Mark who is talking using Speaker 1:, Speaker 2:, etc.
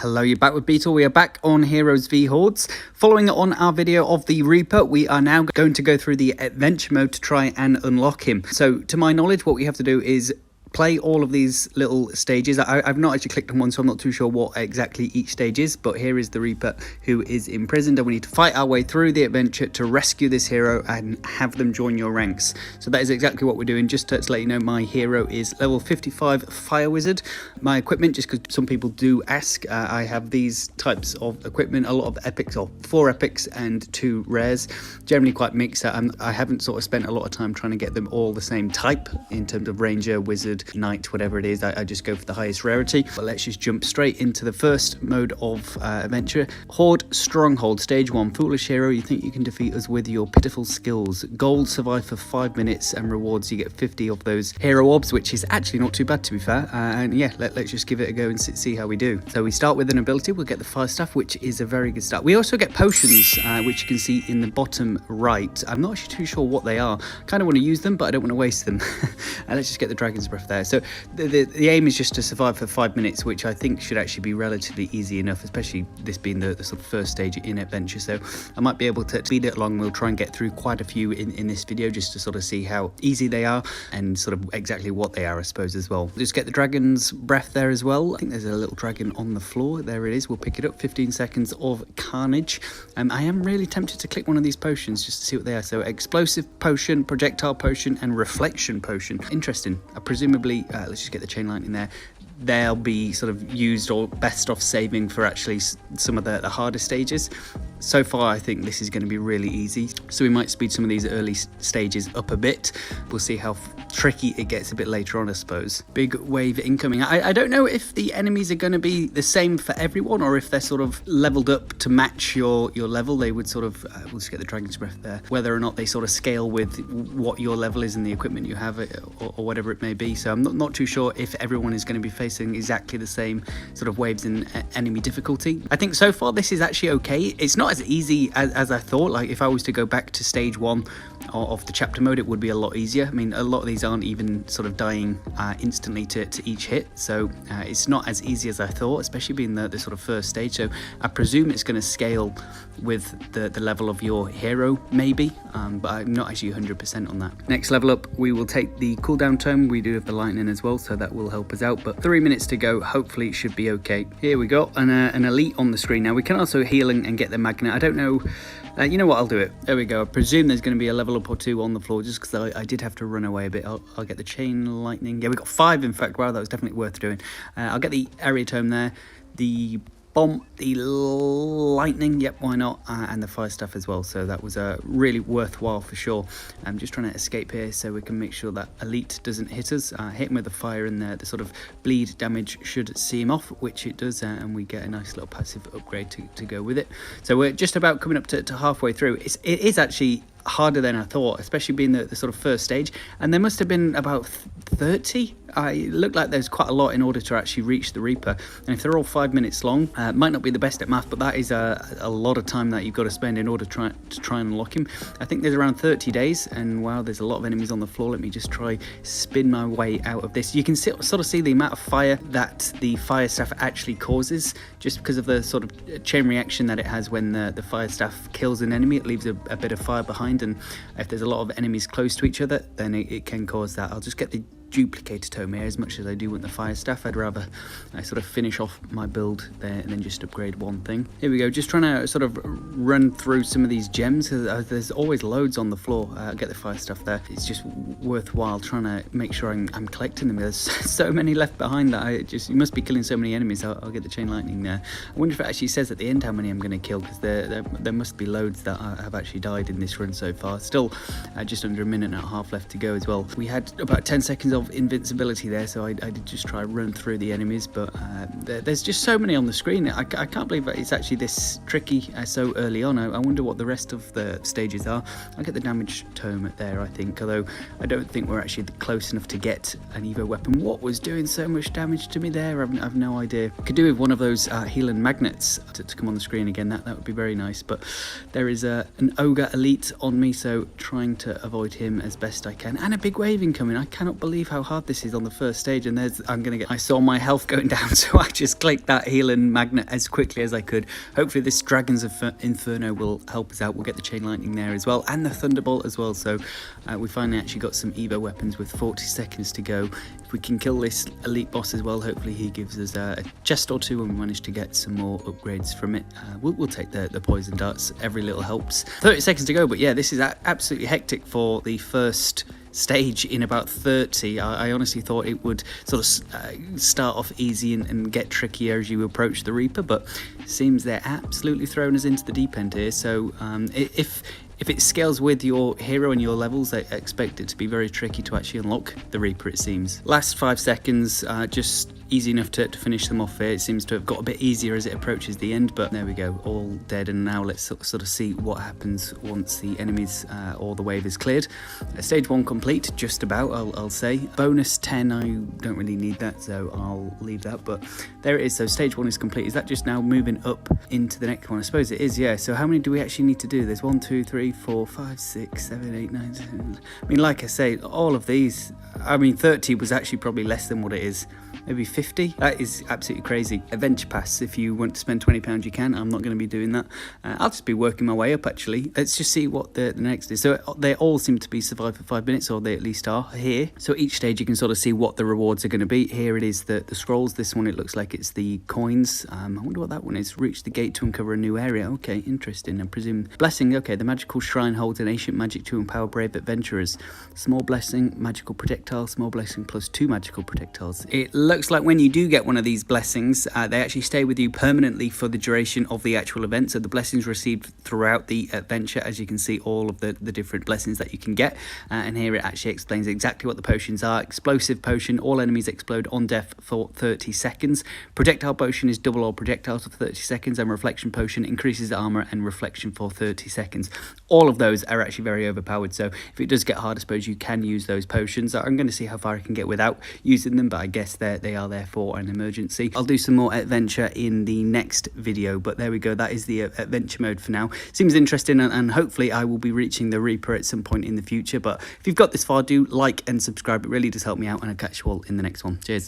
Speaker 1: Hello, you're back with Beatle. We are back on Heroes V Hordes. Following on our video of the Reaper, we are now going to go through the adventure mode to try and unlock him. So, to my knowledge, what we have to do is play all of these little stages. I've not actually clicked on one, so I'm not too sure what exactly each stage is, but here is the Reaper who is imprisoned, and we need to fight our way through the adventure to rescue this hero and have them join your ranks. So that is exactly what we're doing. Just to let you know, my hero is level 55 Fire Wizard. My equipment, just because some people do ask, I have these types of equipment, a lot of epics, or 4 epics and 2 rares, generally quite mixed. I haven't sort of spent a lot of time trying to get them all the same type in terms of Ranger, Wizard, Knight, whatever it is. I just go for the highest rarity. But let's just jump straight into the first mode of adventure. Horde Stronghold, stage 1. Foolish hero, you think you can defeat us with your pitiful skills. Gold, survive for 5 minutes, and rewards, you get 50 of those hero orbs, which is actually not too bad, to be fair. And yeah, let's just give it a go and see how we do. So we start with an ability. We'll get the fire staff, which is a very good start. We also get potions, which you can see in the bottom right. I'm not actually too sure what they are. Kind of want to use them, but I don't want to waste them. And let's just get the dragon's breath there. So the aim is just to survive for 5 minutes, which I think should actually be relatively easy enough, especially this being the sort of first stage in adventure. So I might be able to speed it along. We'll try and get through quite a few in this video, just to sort of see how easy they are and sort of exactly what they are, I suppose, as well. Just get the dragon's breath there as well. I think there's a little dragon on the floor. There it is. We'll pick it up. 15 seconds of carnage. I am really tempted to click one of these potions just to see what they are. So explosive potion, projectile potion, and reflection potion. Interesting. Presumably, let's just get the chain lightning there. They'll be sort of used or best off saving for actually some of the harder stages. So far, I think this is going to be really easy. So we might speed some of these early stages up a bit. We'll see how tricky it gets a bit later on, I suppose. Big wave incoming. I don't know if the enemies are going to be the same for everyone, or if they're sort of leveled up to match your level. They would sort of, we'll just get the dragon's breath there. Whether or not they sort of scale with what your level is and the equipment you have, or whatever it may be. So I'm not too sure if everyone is going to be facing exactly the same sort of waves in enemy difficulty. I think so far this is actually okay. It's not as easy as I thought. Like, if I was to go back to stage 1 of the chapter mode, it would be a lot easier. I mean, a lot of these aren't even sort of dying instantly to each hit, so it's not as easy as I thought, especially being the sort of first stage. So I presume it's going to scale with the level of your hero, maybe, but I'm not actually 100% on that. Next level up, we will take the cooldown tome. We do have the lightning as well, so that will help us out, but 3 minutes to go. Hopefully it should be okay. Here we go, and an elite on the screen. Now we can also heal and get the magnet. I don't know, you know what, I'll do it. There we go. I presume there's going to be a level up or 2 on the floor, just because I did have to run away a bit. I'll get the chain lightning. Yeah, we got 5, in fact. Wow, that was definitely worth doing. I'll get the area tome there, the bomb, the lightning, yep, why not, and the fire stuff as well. So that was really worthwhile for sure. I'm just trying to escape here so we can make sure that elite doesn't hit us. Hit him with the fire, and the sort of bleed damage should see him off, which it does, and we get a nice little passive upgrade to go with it. So we're just about coming up to halfway through. It is actually harder than I thought, especially being the sort of first stage, and there must have been about 30. It looked like there's quite a lot in order to actually reach the Reaper, and if they're all 5 minutes long, might not be the best at math, but that is a lot of time that you've got to spend in order to try and unlock him. I think there's around 30 days, and wow, there's a lot of enemies on the floor. Let me just try spin my way out of this. You can sort of see the amount of fire that the fire staff actually causes, just because of the sort of chain reaction that it has. When the fire staff kills an enemy, it leaves a bit of fire behind, and if there's a lot of enemies close to each other, then it can cause that. I'll just get the duplicator tome here. As much as I do want the fire staff, I'd rather sort of finish off my build there and then just upgrade one thing. Here we go, just trying to sort of run through some of these gems. There's always loads on the floor. Get the fire stuff there. It's just worthwhile trying to make sure I'm collecting them. There's so many left behind that you must be killing so many enemies. I'll get the chain lightning there. I wonder if it actually says at the end how many I'm going to kill, because there must be loads that have actually died in this run so far. Still just under a minute and a half left to go as well. We had about 10 seconds of invincibility there, so I did just try run through the enemies, but there's just so many on the screen. I can't believe that it's actually this tricky so early on. I wonder what the rest of the stages are. I'll get the damage tome there, I think, although I don't think we're actually close enough to get an Evo weapon. What was doing so much damage to me there? I've no idea. Could do with one of those healing magnets to come on the screen again. That would be very nice, but there is an ogre elite on me, so trying to avoid him as best I can. And a big wave incoming. I cannot believe how hard this is on the first stage, and I saw my health going down, so I just clicked that healing magnet as quickly as I could. Hopefully this Dragon's Inferno will help us out. We'll get the Chain Lightning there as well, and the Thunderbolt as well, so we finally actually got some Evo weapons with 40 seconds to go. If we can kill this elite boss as well, hopefully he gives us a chest or two and we manage to get some more upgrades from it. We'll take the poison darts, every little helps. 30 seconds to go, but yeah, this is absolutely hectic for the first stage in about 30. I honestly thought it would sort of start off easy and get trickier as you approach the Reaper, but it seems they're absolutely throwing us into the deep end here. So if it scales with your hero and your levels, I expect it to be very tricky to actually unlock the Reaper, it seems. Last 5 seconds, just easy enough to finish them off here. It seems to have got a bit easier as it approaches the end, but there we go, all dead. And now let's sort of see what happens once the enemies or the wave is cleared. Stage 1 complete, just about, I'll say. Bonus 10, I don't really need that, so I'll leave that, but there it is. So stage 1 is complete. Is that just now moving up into the next one? I suppose it is, yeah. So how many do we actually need to do? There's 1, 2, 3, 4, 5, 6, 7, 8, 9, 10. I mean, like I say, all of these, I mean, 30 was actually probably less than what it is. Maybe 50. That is absolutely crazy. Adventure pass, if you want to spend £20 you can. I'm not going to be doing that. I'll just be working my way up actually. Let's just see what the next is. So they all seem to be survive for 5 minutes, or they at least are here. So each stage you can sort of see what the rewards are going to be. Here it is, the scrolls. This one, it looks like it's the coins. I wonder what that one is. Reach the gate to uncover a new area. Okay, interesting. I presume blessing. Okay, the magical shrine holds an ancient magic to empower brave adventurers. Small blessing, magical projectile. Small blessing plus 2 magical projectiles. It looks like when you do get one of these blessings, they actually stay with you permanently for the duration of the actual event. So the blessings received throughout the adventure, as you can see, all of the different blessings that you can get. And here it actually explains exactly what the potions are. Explosive potion, all enemies explode on death for 30 seconds. Projectile potion is double all projectiles for 30 seconds. And reflection potion increases armor and reflection for 30 seconds. All of those are actually very overpowered. So if it does get hard, I suppose you can use those potions. I'm going to see how far I can get without using them, but I guess they are there for an emergency. I'll do some more adventure in the next video, but there we go. That is the adventure mode for now. Seems interesting, and hopefully I will be reaching the Reaper at some point in the future. But if you've got this far, do like and subscribe. It really does help me out, and I'll catch you all in the next one. Cheers.